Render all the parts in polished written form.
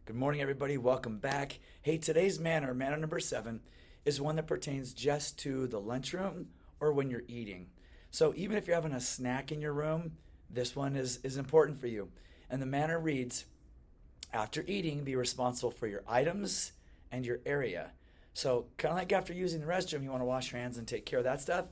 Good morning, everybody. Welcome back. Hey, today's manna number 7, is one that pertains just to the lunchroom or when you're eating. So even if you're having a snack in your room, this one is important for you. And the manna reads, after eating, be responsible for your items and your area. So kind of like after using the restroom, you want to wash your hands and take care of that stuff.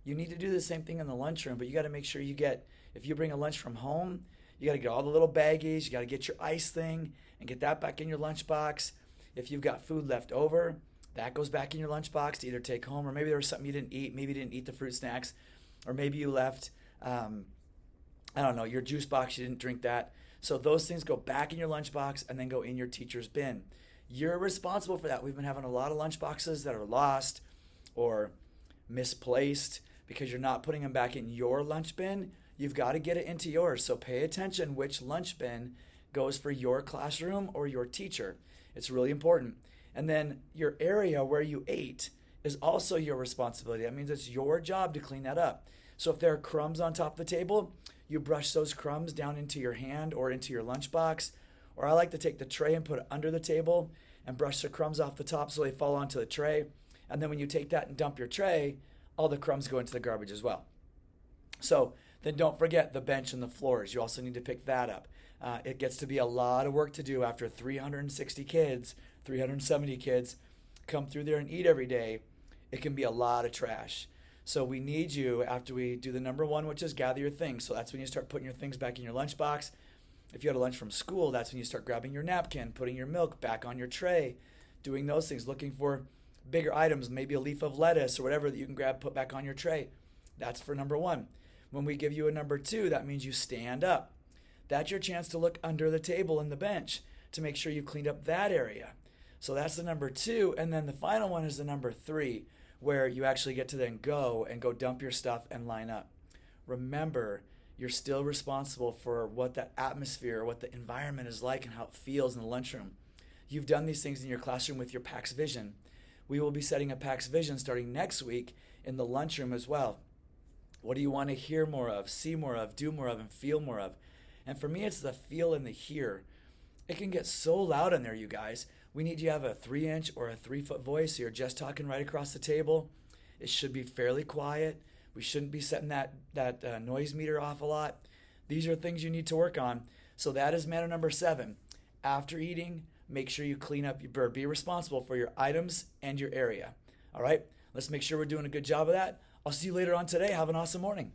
You need to do the same thing in the lunchroom, but you got to make sure you get, if you bring a lunch from home, you got to get all the little baggies. You got to get your ice thing and get that back in your lunchbox. If you've got food left over, that goes back in your lunchbox to either take home, or maybe there was something you didn't eat. Maybe you didn't eat the fruit snacks, or maybe you left, I don't know, your juice box, you didn't drink that. So those things go back in your lunchbox and then go in your teacher's bin. You're responsible for that. We've been having a lot of lunchboxes that are lost or misplaced because you're not putting them back in your lunch bin. You've got to get it into yours. So pay attention which lunch bin goes for your classroom or your teacher. It's really important. And then your area where you ate is also your responsibility. That means it's your job to clean that up. So if there are crumbs on top of the table, you brush those crumbs down into your hand or into your lunchbox. Or I like to take the tray and put it under the table and brush the crumbs off the top so they fall onto the tray. And then when you take that and dump your tray, all the crumbs go into the garbage as well. So then don't forget the bench and the floors. You also need to pick that up. It gets to be a lot of work to do after 360 kids, 370 kids come through there and eat every day. It can be a lot of trash. So we need you after we do the number 1, which is gather your things. So that's when you start putting your things back in your lunchbox. If you had a lunch from school, that's when you start grabbing your napkin, putting your milk back on your tray, doing those things, looking for bigger items, maybe a leaf of lettuce or whatever that you can grab, put back on your tray. That's for number 1. When we give you a number 2, that means you stand up. That's your chance to look under the table and the bench to make sure you cleaned up that area. So that's the number 2. And then the final one is the number 3, where you actually get to then go dump your stuff and line up. Remember, you're still responsible for what that atmosphere, what the environment is like and how it feels in the lunchroom. You've done these things in your classroom with your PAX Vision. We will be setting a PAX Vision starting next week in the lunchroom as well. What do you want to hear more of, see more of, do more of, and feel more of? And for me, it's the feel and the hear. It can get so loud in there, you guys. We need you to have a 3-inch or a 3-foot voice, so you're just talking right across the table. It should be fairly quiet. We shouldn't be setting that noise meter off a lot. These are things you need to work on. So that is manna number 7. After eating, make sure you clean up, be responsible for your items and your area. All right? Let's make sure we're doing a good job of that. I'll see you later on today. Have an awesome morning.